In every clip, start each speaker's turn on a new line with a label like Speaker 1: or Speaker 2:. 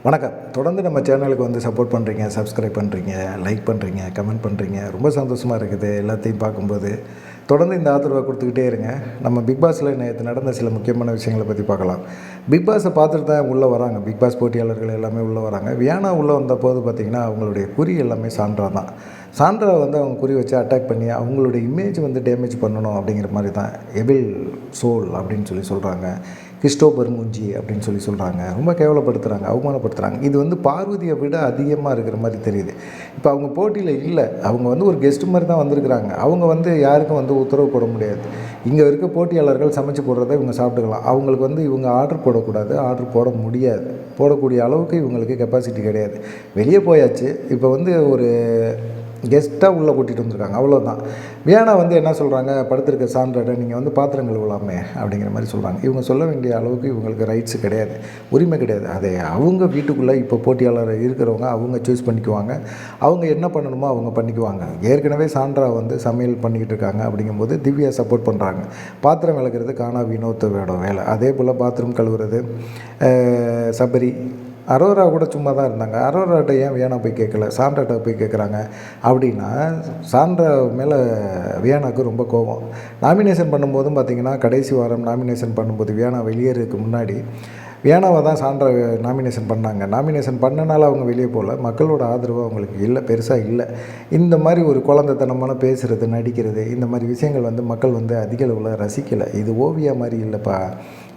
Speaker 1: வணக்கம். தொடர்ந்து நம்ம சேனலுக்கு வந்து சப்போர்ட் பண்ணுறீங்க, சப்ஸ்கிரைப் பண்ணுறீங்க, லைக் பண்ணுறீங்க, கமெண்ட் பண்ணுறீங்க. ரொம்ப சந்தோஷமாக இருக்குது எல்லாத்தையும் பார்க்கும்போது. தொடர்ந்து இந்த ஆதரவை கொடுத்துக்கிட்டே இருங்க. நம்ம பிக் பாஸில் நேற்று நடந்த சில முக்கியமான விஷயங்களை பற்றி பார்க்கலாம். பிக் பாஸை பார்த்துட்டு தான் உள்ளே வராங்க. பிக் பாஸ் போட்டியாளர்கள் எல்லாமே உள்ளே வராங்க. வியானா உள்ளே வந்தபோது பார்த்திங்கன்னா அவங்களுடைய குறி எல்லாமே சான்றா தான். சான்றா வந்து அவங்க குறி வச்சு அட்டாக் பண்ணி அவங்களுடைய இமேஜ் வந்து டேமேஜ் பண்ணணும் அப்படிங்கிற மாதிரி தான். எவில் சோல் அப்படின்னு சொல்கிறாங்க. கிறிஸ்டோபர் மூஞ்சி அப்படின்னு சொல்கிறாங்க. ரொம்ப கேவலப்படுத்துகிறாங்க, அவமானப்படுத்துகிறாங்க. இது வந்து பார்வதியை விட அதிகமாக இருக்கிற மாதிரி தெரியுது. இப்போ அவங்க போட்டியில் இல்லை, அவங்க வந்து ஒரு கெஸ்ட் மாதிரி தான் வந்திருக்கிறாங்க. அவங்க வந்து யாருக்கும் வந்து உத்தரவு போட முடியாது. இங்கே இருக்க போட்டியாளர்கள் சமைச்சு போடுறத இவங்க சாப்பிட்டுக்கலாம். அவங்களுக்கு வந்து இவங்க ஆர்டர் போடக்கூடாது, ஆர்டர் போட முடியாது. போடக்கூடிய அளவுக்கு இவங்களுக்கு கெப்பாசிட்டி கிடையாது. வெளியே போயாச்சு. இப்போ வந்து ஒரு கெஸ்ட்டாக உள்ளே கூட்டிகிட்டு வந்திருக்காங்க, அவ்வளோதான். வியானா வந்து என்ன சொல்கிறாங்க, படுத்திருக்க சான்றாட நீங்கள் வந்து பாத்திரம் கழுவலாமே அப்படிங்கிற மாதிரி சொல்கிறாங்க. இவங்க சொல்ல வேண்டிய அளவுக்கு இவங்களுக்கு ரைட்ஸு கிடையாது, உரிமை கிடையாது. அதை அவங்க வீட்டுக்குள்ளே இப்போ போட்டியாளர் இருக்கிறவங்க அவங்க சூஸ் பண்ணிக்குவாங்க. அவங்க என்ன பண்ணணுமோ அவங்க பண்ணிக்குவாங்க. ஏற்கனவே சான்றா வந்து சமையல் பண்ணிக்கிட்டு இருக்காங்க. அப்படிங்கும்போது திவ்யா சப்போர்ட் பண்ணுறாங்க. பாத்திரம் விளக்குறது கானா வினோத்தோட வேலை. அதே போல் பாத்ரூம் கழுவுறது சபரி, அரோரா கூட சும்மா தான் இருந்தாங்க. அரோராட்ட ஏன் வியானா போய் கேட்கல, சான்றாட்ட போய் கேட்குறாங்க அப்படின்னா சான்றா மேலே வியானாவுக்கு ரொம்ப கோபம். நாமினேஷன் பண்ணும்போதும் பார்த்திங்கன்னா கடைசி வாரம் நாமினேஷன் பண்ணும்போது வியானா வெளியேறதுக்கு முன்னாடி வியானாவை தான் சான்றா நாமினேஷன் பண்ணாங்க. நாமினேஷன் பண்ணனால அவங்க வெளியே போகல, மக்களோட ஆதரவு அவங்களுக்கு இல்லை, பெருசாக இல்லை. இந்த மாதிரி ஒரு குழந்தைத்தனமான பேசுகிறது, நடிக்கிறது, இந்த மாதிரி விஷயங்கள் வந்து மக்கள் வந்து அதிக அளவில் ரசிக்கலை. இது ஓவியா மாதிரி இல்லைப்பா,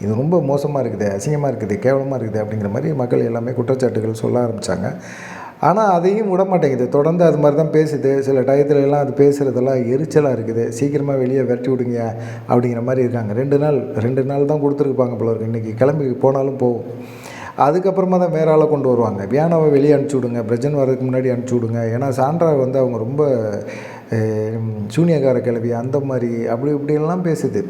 Speaker 1: இது ரொம்ப மோசமாக இருக்குது, அசிங்கமாக இருக்குது, கேவலமாக இருக்குது அப்படிங்கிற மாதிரி மக்கள் எல்லாமே குற்றச்சாட்டுகள் சொல்ல ஆரம்பித்தாங்க. ஆனால் அதையும் விட மாட்டேங்குது. தொடர்ந்து அது மாதிரி தான் பேசுது. சில டயத்துலலாம் அது பேசுகிறதெல்லாம் எரிச்சலாக இருக்குது. சீக்கிரமாக வெளியே விரட்டி விடுங்க அப்படிங்கிற மாதிரி இருக்காங்க. 2 நாள் தான் கொடுத்துருப்பாங்க போல இருக்குது. இன்றைக்கி கிளம்பி போனாலும் போகும். அதுக்கப்புறமா தான் வேற ஆளை கொண்டு வருவாங்க. வியானாவை வெளியே அனுப்பிச்சி விடுங்க, பிரஜன் வரதுக்கு முன்னாடி அனுப்பிச்சி விடுங்க. ஏன்னா சான்றா வந்து அவங்க ரொம்ப சூனியக்கார கிளவி அந்த மாதிரி அப்படி இப்படியெல்லாம் பேசுது,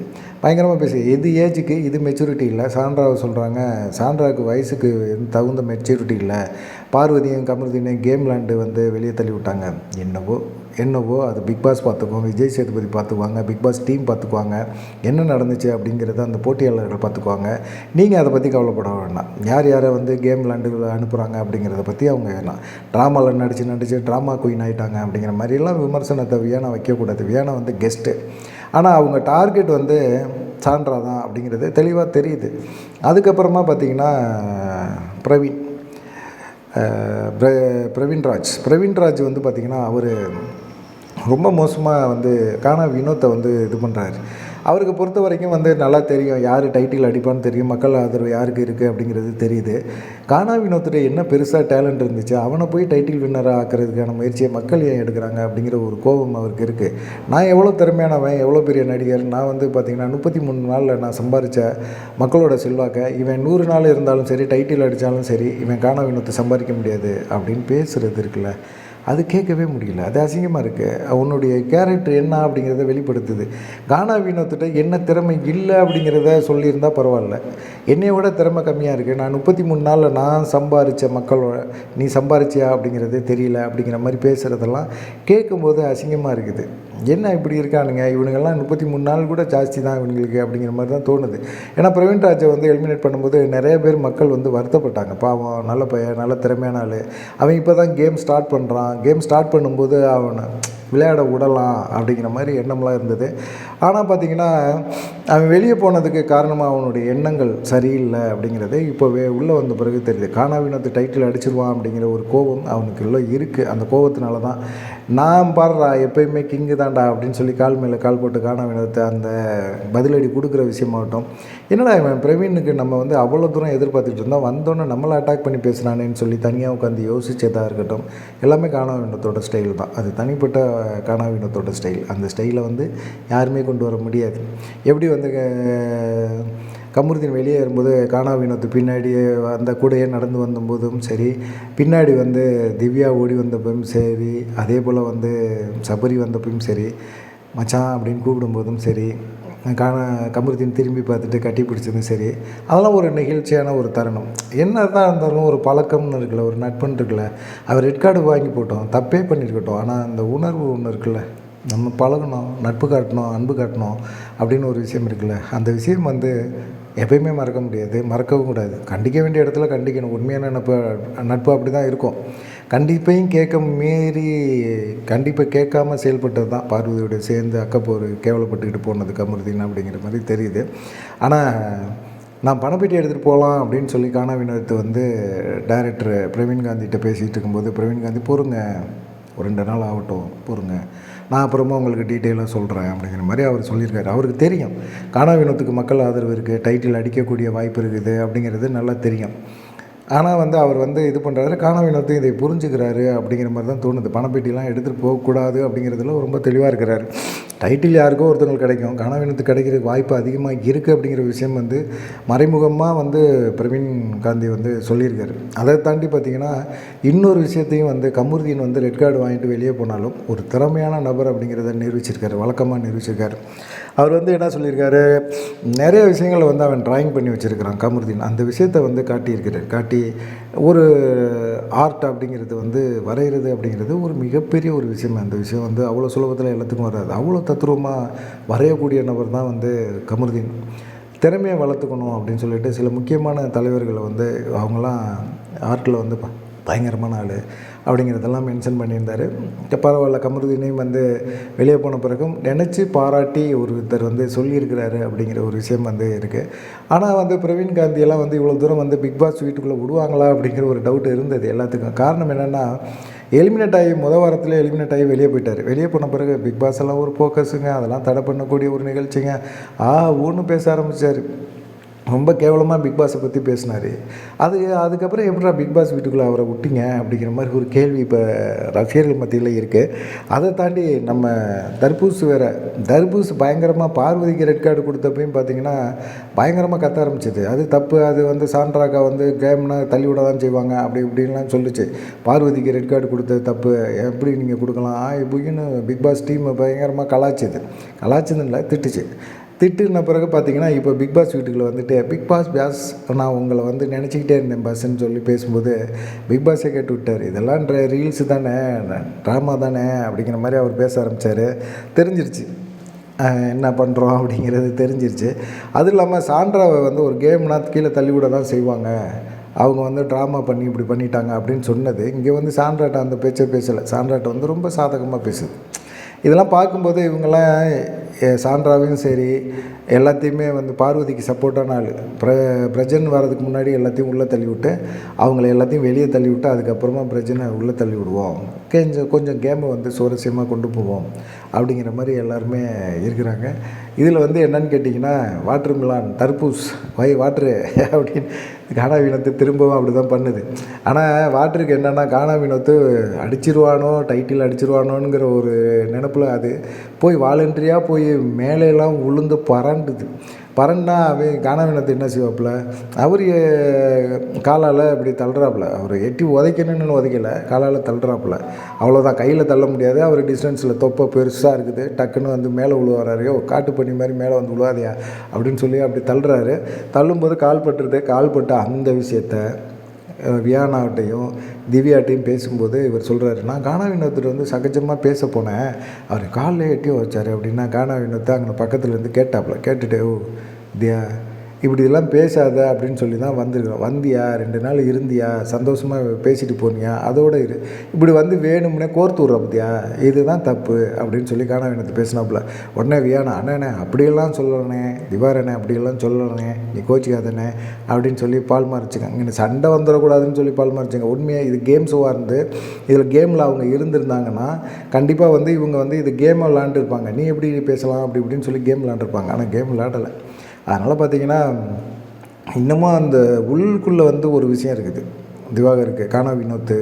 Speaker 1: பயங்கரமாக பேசுது. இது ஏஜுக்கு இது மெச்சூரிட்டி இல்லை. சான்றாவை சொல்கிறாங்க, சான்றாவுக்கு வயசுக்கு தகுந்த மெச்சூரிட்டி இல்லை. பார்வதியும் கமருதீனையும் கேம் விளாண்டு வந்து வெளியே தள்ளி விட்டாங்க. என்னவோ அது பிக் பாஸ் பார்த்துக்குவாங்க, விஜய் சேதுபதி பார்த்துக்குவாங்க, பிக் பாஸ் டீம் பார்த்துக்குவாங்க. என்ன நடந்துச்சு அப்படிங்கிறத அந்த போட்டியாளர்கள் பார்த்துக்குவாங்க. நீங்கள் அதை பற்றி கவலைப்பட வேண்டாம். யாரை வந்து கேம் விளாண்டு அனுப்புகிறாங்க அப்படிங்கிறத பற்றி அவங்க வேணாம். ட்ராமாவில் நடித்து ட்ராமா குயின் ஆகிட்டாங்க அப்படிங்கிற மாதிரிலாம் விமர்சனத்தை வியானா வைக்கக்கூடாது. வியானா வந்து கெஸ்ட்டு. ஆனால் அவங்க டார்கெட் வந்து சான்றா தான் அப்படிங்கிறது தெளிவாக தெரியுது. அதுக்கப்புறமா பார்த்திங்கன்னா பிரவீன்ராஜ் வந்து பார்த்திங்கன்னா அவர் ரொம்ப மோசமாக வந்து கானா வினோத்தை வந்து இது பண்ணுறாரு. அவருக்கு பொறுத்த வரைக்கும் வந்து நல்லா தெரியும் யார் டைட்டில் அடிப்பான்னு தெரியும், மக்கள் ஆதரவு யாருக்கு இருக்குது அப்படிங்கிறது தெரியுது. கானா வினோத்திட்ட என்ன பெருசாக டேலண்ட் இருந்துச்சு, அவனை போய் டைட்டில் வின்னராக ஆக்கிறதுக்கான முயற்சியை மக்கள் ஏன் எடுக்கிறாங்க அப்படிங்கிற ஒரு கோபம் அவருக்கு இருக்குது. நான் எவ்வளோ திறமையானவன், எவ்வளோ பெரிய நடிகர், நான் வந்து பார்த்திங்கன்னா 33 நாளில் நான் சம்பாதிச்ச மக்களோட செல்வாக்கை இவன் 100 நாள் இருந்தாலும் சரி, டைட்டில் அடித்தாலும் சரி, இவன் கானா வினோத்தை சம்பாதிக்க முடியாது அப்படின்னு பேசுகிறது இருக்குல்ல, அது கேட்கவே முடியல. அது அசிங்கமாக இருக்குது. உன்னுடைய கேரக்டர் என்ன அப்படிங்கிறத வெளிப்படுத்துது. கானா வினோத்திட்ட என்ன திறமை இல்லை அப்படிங்கிறத சொல்லியிருந்தால் பரவாயில்ல. என்னை விட திறமை கம்மியாக இருக்குது, நான் 33 நாளில் நான் சம்பாதிச்ச மக்களோட நீ சம்பாதிச்சியா அப்படிங்கிறது தெரியல அப்படிங்கிற மாதிரி பேசுகிறதெல்லாம் கேட்கும்போது அசிங்கமாக இருக்குது. என்ன இப்படி இருக்கானுங்க இவனுங்கெல்லாம், 33 நாள் கூட ஜாஸ்தி தான் இவங்களுக்கு அப்படிங்கிற மாதிரி தான் தோணுது. ஏன்னா பிரவீன்ராஜை வந்து எலிமினேட் பண்ணும்போது நிறைய பேர் மக்கள் வந்து வருத்தப்பட்டாங்க. பாவம், நல்ல பையன், நல்ல திறமையான ஆள், அவன் இப்போ தான் கேம் ஸ்டார்ட் பண்ணுறான், கேம் ஸ்டார்ட் பண்ணும்போது அவனை விளையாட விடலாம் அப்படிங்கிற மாதிரி எண்ணம்லாம் இருந்தது. ஆனால் பார்த்திங்கன்னா அவன் வெளியே போனதுக்கு காரணமாக அவனுடைய எண்ணங்கள் சரியில்லை அப்படிங்கிறது இப்போவே உள்ளே வந்த பிறகு தெரியுது. கானா வினோத்து டைட்டில் அடிச்சிருவான் அப்படிங்கிற ஒரு கோபம் அவனுக்கு எல்லாம் இருக்குது. அந்த கோபத்தினால தான் நான் பாடுறா எப்போயுமே கிங்கு தான்டா அப்படின்னு சொல்லி கால் மேலே கால் போட்டு கானா வினோத்தை அந்த பதிலடி கொடுக்குற விஷயமாகட்டும். என்னடா இவன் பிரவீனுக்கு நம்ம வந்து அவ்வளோ தூரம் எதிர்பார்த்துட்டு இருந்தோம், வந்தோன்னே நம்மளை அட்டாக் பண்ணி பேசுகிறானேன்னு சொல்லி தனியாக உட்காந்து யோசிச்சதாக இருக்கட்டும், எல்லாமே கானா வினோத்தோட ஸ்டைல் தான். அது தனிப்பட்ட கானா வினோத்தோட ஸ்டைல். அந்த ஸ்டைலை வந்து யாருமே கொண்டு வர முடியாது. எப்படி வந்து கமருதீன் வெளியே வரும்போது கானா வினோத்து பின்னாடியே அந்த கூடையே நடந்து வந்தபோதும் சரி, பின்னாடி வந்து திவ்யா ஓடி வந்தப்பவும் சரி, அதே போல் வந்து சபரி வந்தப்பவும் சரி, மச்சான் அப்படின்னு கூப்பிடும்போதும் சரி, கமருதீன் திரும்பி பார்த்துட்டு கட்டி பிடிச்சதும் சரி, அதெல்லாம் ஒரு நெகிழ்ச்சியான ஒரு தருணம். என்ன தான் இருந்தாலும் ஒரு பழக்கம்னு இருக்குல்ல, ஒரு நட்புன்னு இருக்குல்ல, அவர் ரெட் கார்டு வாங்கி போட்டோம், தப்பே பண்ணியிருக்கட்டும், ஆனால் அந்த உணர்வு ஒன்று இருக்குல்ல, நம்ம பழகணும், நட்பு காட்டணும், அன்பு காட்டணும் அப்படின்னு ஒரு விஷயம் இருக்குல்ல, அந்த விஷயம் வந்து எப்பயுமே மறக்க முடியாது, மறக்கவும் கூடாது. கண்டிக்க வேண்டிய இடத்துல கண்டிக்கணும். உண்மையான நட்பு அப்படி தான் இருக்கும். கண்டிப்பையும் கேட்க மீறி கண்டிப்பை கேட்காம செயல்பட்டது தான் பார்வதியோட சேர்ந்து அக்கப்போர் கேவலப்பட்டுக்கிட்டு போனது கமருதீன் அப்படிங்கிற மாதிரி தெரியுது. ஆனால் நான் பணப்பெட்டி எடுத்துகிட்டு போகலாம் அப்படின்னு சொல்லி கானா வினோத் வந்து டைரக்டர் பிரவீன் காந்திகிட்ட பேசிகிட்டு இருக்கும்போது, பிரவீன் காந்தி பொறுங்க, ஒரு 2 நாள் ஆகட்டும், பொறுங்க, நான் அப்புறமா உங்களுக்கு டீட்டெயிலாக சொல்கிறேன் அப்படிங்கிற மாதிரி அவர் சொல்லியிருக்காரு. அவருக்கு தெரியும் கானா வினோத்துக்கு மக்கள் ஆதரவு இருக்குது, டைட்டில் அடிக்கக்கூடிய வாய்ப்பு இருக்குது அப்படிங்கிறது நல்லா தெரியும். ஆனால் வந்து அவர் வந்து இது பண்ணுறாரு, கானா வினோத்தும் இதை புரிஞ்சுக்கிறாரு அப்படிங்கிற மாதிரி தான் தோணுது. பணப்பெட்டிலாம் எடுத்துகிட்டு போகக்கூடாது அப்படிங்கிறதுல ரொம்ப தெளிவாக இருக்கிறாரு. டைட்டில் யாருக்கோ ஒருத்தங்களுக்கு கிடைக்கும், கானா வினோத்துக்கு கிடைக்கிறதுக்கு வாய்ப்பு அதிகமாக இருக்குது அப்படிங்கிற விஷயம் வந்து மறைமுகமாக வந்து பிரவீன் காந்தி வந்து சொல்லியிருக்காரு. அதை தாண்டி பார்த்திங்கன்னா இன்னொரு விஷயத்தையும் வந்து கமருதீன் வந்து ரெட் கார்டு வாங்கிட்டு வெளியே போனாலும் ஒரு திறமையான நபர் அப்படிங்கிறத நிரூபிச்சிருக்காரு, வழக்கமாக நிரூபிச்சிருக்காரு. அவர் வந்து என்ன சொல்லியிருக்காரு, நிறைய விஷயங்களை வந்து அவன் ட்ராயிங் பண்ணி வச்சுருக்கிறான் கமருதீன். அந்த விஷயத்தை வந்து காட்டியிருக்கிறார். காட்டி ஒரு ஆர்ட் அப்படிங்கிறது வந்து வரைகிறது அப்படிங்கிறது ஒரு மிகப்பெரிய ஒரு விஷயம். அந்த விஷயம் வந்து அவ்வளோ சுலபத்தில் எல்லாத்துக்கும் வராது. அவ்வளோ தத்ரூபமாக வரையக்கூடிய நபர் தான் வந்து கமருதீன். திறமையை வளர்த்துக்கணும் அப்படின்னு சொல்லிட்டு சில முக்கியமான தலைவர்களை வந்து அவங்களாம் ஆர்ட்டில் வந்து பயங்கரமான ஆள் அப்படிங்கிறதெல்லாம் மென்ஷன் பண்ணியிருந்தார். பரவாயில்ல, கமருதீனையும் வந்து வெளியே போன பிறகும் நினச்சி பாராட்டி ஒருத்தர் வந்து சொல்லியிருக்கிறாரு அப்படிங்கிற ஒரு விஷயம் வந்து இருக்குது. ஆனால் வந்து பிரவீன் காந்தியெல்லாம் வந்து இவ்வளோ தூரம் வந்து பிக் பாஸ் வீட்டுக்குள்ளே விடுவாங்களா அப்படிங்கிற ஒரு டவுட் இருந்தது எல்லாத்துக்கும். காரணம் என்னென்னா, எலிமினேட் ஆகி வாரத்தில் எலிமினேட் ஆகி வெளியே போயிட்டார். வெளியே போன பிறகு பிக் பாஸ் எல்லாம் ஒரு ஃபோக்கஸுங்க, அதெல்லாம் தடை பண்ணக்கூடிய ஒரு நிகழ்ச்சிங்க, ஊன்னு பேச ஆரம்பித்தார். ரொம்ப கேவலமாக பிக் பாஸை பற்றி பேசினார். அதுக்கப்புறம் எப்படிடா பிக் பாஸ் வீட்டுக்குள்ளே அவரை விட்டீங்க அப்படிங்கிற மாதிரி ஒரு கேள்வி இப்போ ரசிகர்கள் மத்தியில் இருக்குது. அதை தாண்டி நம்ம தர்பூஸ் பயங்கரமாக பார்வதிக்கு ரெட் கார்டு கொடுத்தப்பையும் பார்த்திங்கன்னா பயங்கரமாக கத்த ஆரம்பிச்சிது. அது தப்பு, அது வந்து சாண்ட்ராக்கா வந்து கேம்னா தள்ளி விட தான் செய்வாங்க அப்படி இப்படின்லாம் சொல்லிச்சு. பார்வதிக்கு ரெட் கார்டு கொடுத்தது தப்பு, எப்படி நீங்கள் கொடுக்கலாம் இப்படின்னு பிக் பாஸ் டீம் பயங்கரமாக கலாச்சதுன்னு இல்லை, திட்டுன பிறகு பார்த்திங்கன்னா இப்போ பிக் பாஸ் வீட்டுக்குள்ளே வந்துட்டு பிக் பாஸ் நான் உங்களை வந்து நினச்சிக்கிட்டே இருந்தேன் பஸ்ஸுன்னு சொல்லி பேசும்போது பிக் பாஸே கேட்டு விட்டார். இதெல்லாம் ரீல்ஸு தானே, ட்ராமா தானே அப்படிங்கிற மாதிரி அவர் பேச ஆரம்பித்தார். தெரிஞ்சிருச்சு என்ன பண்ணுறோம் அப்படிங்கிறது தெரிஞ்சிருச்சு. அதுவும் இல்லாமல் சாண்ட்ராவை வந்து ஒரு கேம்னா கீழே தள்ளிவிட தான் செய்வாங்க, அவங்க வந்து ட்ராமா பண்ணி இப்படி பண்ணிட்டாங்க அப்படின்னு சொன்னது. இங்கே வந்து சாண்ட்ராட்ட அந்த பேச்சை பேசலை. சாண்ட்ராட்ட வந்து ரொம்ப சாதகமாக பேசுது. இதெல்லாம் பார்க்கும்போது இவங்கெல்லாம் சாண்ட்ராவையும் சரி எல்லாத்தையுமே வந்து பார்வதிக்கு சப்போர்ட்டான ஆள். பிரஜன் வரதுக்கு முன்னாடி எல்லாத்தையும் உள்ளே தள்ளி விட்டு அவங்கள எல்லாத்தையும் வெளியே தள்ளி விட்டு அதுக்கப்புறமா பிரஜனை உள்ளே தள்ளி விடுவோம், கொஞ்சம் கேமை வந்து சுவாரஸ்யமாக கொண்டு போவோம் அப்படிங்கிற மாதிரி எல்லாருமே இருக்கிறாங்க. இதில் வந்து என்னன்னு கேட்டிங்கன்னா, வாட்டர் மிலான் தர்பூஸ் வாட்ரு அப்படின்னு கானா வினோத்து திரும்பவும் அப்படி தான் பண்ணுது. ஆனால் வாட்டருக்கு என்னென்னா, கானா வினோத்து டைட்டில் அடிச்சிருவானோங்கிற ஒரு நினப்பில் அது போய் வாலண்டரியாக போய் மேலையெல்லாம் உளுந்து பறண்டா அவன் கானா வினோத்து என்ன செய்வாப்புல, அவர் காலால் இப்படி தள்ளுறாப்புல, அவர் எட்டி உதைக்கணுன்னு உதைக்கலை, காலால் தள்ளுறாப்புல, அவ்வளோதான். கையில் தள்ள முடியாது, அவர் டிஸ்டன்ஸில் தொப்பை பெருசாக இருக்குது, டக்குன்னு வந்து மேலே விழுவாரையோ, காட்டு பண்ணி மாதிரி மேலே வந்து விழுவாதையா அப்படின்னு சொல்லி அப்படி தள்ளுறாரு. தள்ளும்போது கால் பட்ட அந்த விஷயத்த வியானாட்டையும் திவ்யாட்டையும் பேசும்போது இவர் சொல்கிறாரு, நான் கானா வினோத்துட்டு வந்து சகஜமாக பேச போனேன், அவர் காலில் எட்டியோ வச்சார் அப்படின்னா கானா வினோத்தை அங்கே பக்கத்தில் இருந்து கேட்டுட்டு, ஓ தியா இப்படிலாம் பேசாத அப்படின்னு சொல்லி தான் வந்திருக்கிறோம். வந்தியா 2 நாள் இருந்தியா, சந்தோஷமாக பேசிட்டு போனியா, அதோடு இப்படி வந்து வேணும்னே கோர்த்து விட்ற பற்றியா, இதுதான் தப்பு அப்படின்னு சொல்லி கானா வினோத்து பேசினாப்புல. உடனே வியானா, அண்ணே அப்படியெல்லாம் சொல்லணே, திவாரண்ணே அப்படியெல்லாம் சொல்லணே, நீ கோச்சிக்காதண்ணே அப்படின்னு சொல்லி பால் மாறிச்சுங்க. இங்கே சண்டை வந்துடக்கூடாதுன்னு சொல்லி பால் மாறிச்சுங்க. உண்மையாக இது கேம் ஷோவாக இருந்து இதில் கேமில் அவங்க இருந்திருந்தாங்கன்னா கண்டிப்பாக வந்து இவங்க வந்து இது கேமை விளாண்டுருப்பாங்க. நீ எப்படி பேசலாம் அப்படி இப்படின்னு சொல்லி கேம் விளாண்டுருப்பாங்க. ஆனால் கேம் விளாடலை. அதனால் பார்த்திங்கன்னா இன்னமும் அந்த உள்ளுக்குள்ளே வந்து ஒரு விஷயம் இருக்குது. திவாகருக்கு கானா வினோத்து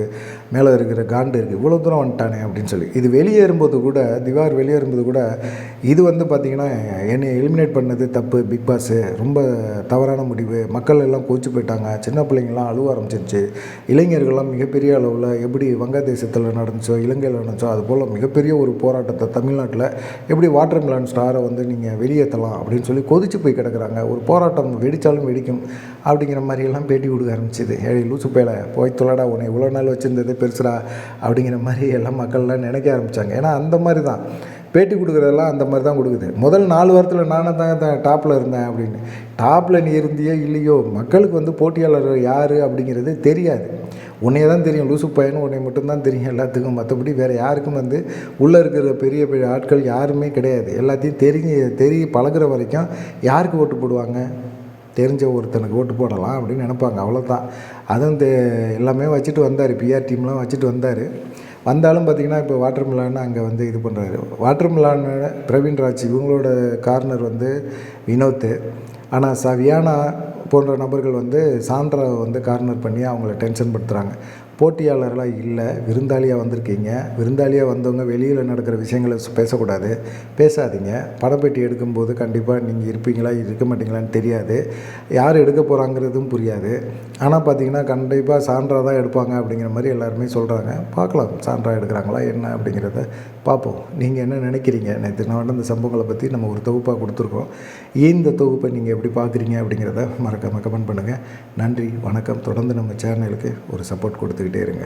Speaker 1: மேலே இருக்கிற காண்டு இருக்குது, இவ்வளோ தூரம் வந்துட்டானே அப்படின்னு சொல்லி. இது வெளியேறும்போது கூட திவாகர் வெளியேறும்போது கூட இது வந்து பார்த்திங்கன்னா என்னை எலிமினேட் பண்ணது தப்பு, பிக் பாஸு ரொம்ப தவறான முடிவு, மக்கள் எல்லாம் கோச்சு போயிட்டாங்க, சின்ன பிள்ளைங்கள்லாம் அழுவ ஆரம்பிச்சிருச்சு, இளைஞர்கள்லாம் மிகப்பெரிய அளவில் எப்படி வங்கதேசத்தில் நடந்துச்சோ இலங்கையில் நடந்துச்சோ அதுபோல் மிகப்பெரிய ஒரு போராட்டத்தை தமிழ்நாட்டில் எப்படி வாட்டர் மிலான் ஸ்டாரை வந்து நீங்கள் வெளியேற்றலாம் அப்படின்னு சொல்லி கொதிச்சு போய் கிடக்குறாங்க. ஒரு போராட்டம் வெடித்தாலும் வெடிக்கும் அப்படிங்கிற மாதிரியெல்லாம் பேட்டி கொடுக்க ஆரம்பிச்சிது. ஏழை லூசு பேலை போய் தொலைடா, உன்னை இவ்வளோ நாள் வச்சுருந்தது பெருசுடா அப்படிங்கிற மாதிரி எல்லாம் மக்கள்லாம் நினைக்க ஆரம்பித்தாங்க. ஏன்னா அந்த மாதிரி தான் பேட்டி கொடுக்குறதெல்லாம் அந்த மாதிரி தான் கொடுக்குது. முதல் 4 வாரத்தில் நானே தான் டாப்பில் இருந்தேன் அப்படின்னு. டாப்பில் நீ இருந்தியோ இல்லையோ, மக்களுக்கு வந்து போட்டியாளர் யார் அப்படிங்கிறது தெரியாது. உன்னைய தான் தெரியும், லூசு பையனும் உன்னை மட்டும்தான் தெரியும் எல்லாத்துக்கும். மற்றபடி வேறு யாருக்கும் வந்து உள்ளே இருக்கிற பெரிய பெரிய ஆட்கள் யாருமே கிடையாது. எல்லாத்தையும் பழகுற வரைக்கும் யாருக்கு ஓட்டு போடுவாங்க? தெரிஞ்ச ஒருத்தனுக்கு ஓட்டு போடலாம் அப்படின்னு நினைப்பாங்க, அவ்வளோதான். அதுவும் எல்லாமே வச்சுட்டு வந்தார், பிஆர் டீம்லாம் வச்சுட்டு வந்தார். வந்தாலும் பார்த்திங்கன்னா இப்போ வாட்டர் மிலான்னு அங்கே வந்து இது பண்ணுறாரு. வாட்டர் மிலான்னு பிரவீன் ராஜ் இவங்களோட கார்னர் வந்து வினோத். ஆனால் வியானா போன்ற நபர்கள் வந்து சாண்ட்ராவை வந்து கார்னர் பண்ணி அவங்கள டென்ஷன் படுத்துகிறாங்க. போட்டியாளர்களாக இல்லை, விருந்தாளியாக வந்திருக்கீங்க. விருந்தாளியாக வந்தவங்க வெளியில் நடக்கிற விஷயங்களை பேசக்கூடாது, பேசாதீங்க. படப்பேட்டி எடுக்கும்போது கண்டிப்பாக நீங்கள் இருப்பீங்களா இருக்க மாட்டீங்களான்னு தெரியாது, யார் எடுக்க போகிறாங்கிறதும் புரியாது. ஆனால் பார்த்திங்கன்னா கண்டிப்பாக சாண்ட்ரா தான் எடுப்பாங்க அப்படிங்கிற மாதிரி எல்லாருமே சொல்கிறாங்க. பார்க்கலாம் சாண்ட்ரா எடுக்கிறாங்களா என்ன அப்படிங்கிறத பார்ப்போம். நீங்கள் என்ன நினைக்கிறீங்க? நேற்று நான் இந்த சம்பவங்களை பற்றி நம்ம ஒரு தொகுப்பாக கொடுத்துருக்கோம். இந்த தொகுப்பை நீங்கள் எப்படி பார்க்குறீங்க அப்படிங்கிறத மறக்காமல் கமெண்ட் பண்ணுங்கள். நன்றி, வணக்கம். தொடர்ந்து நம்ம சேனலுக்கு ஒரு சப்போர்ட் கொடுத்துக்கிட்டே இருங்க.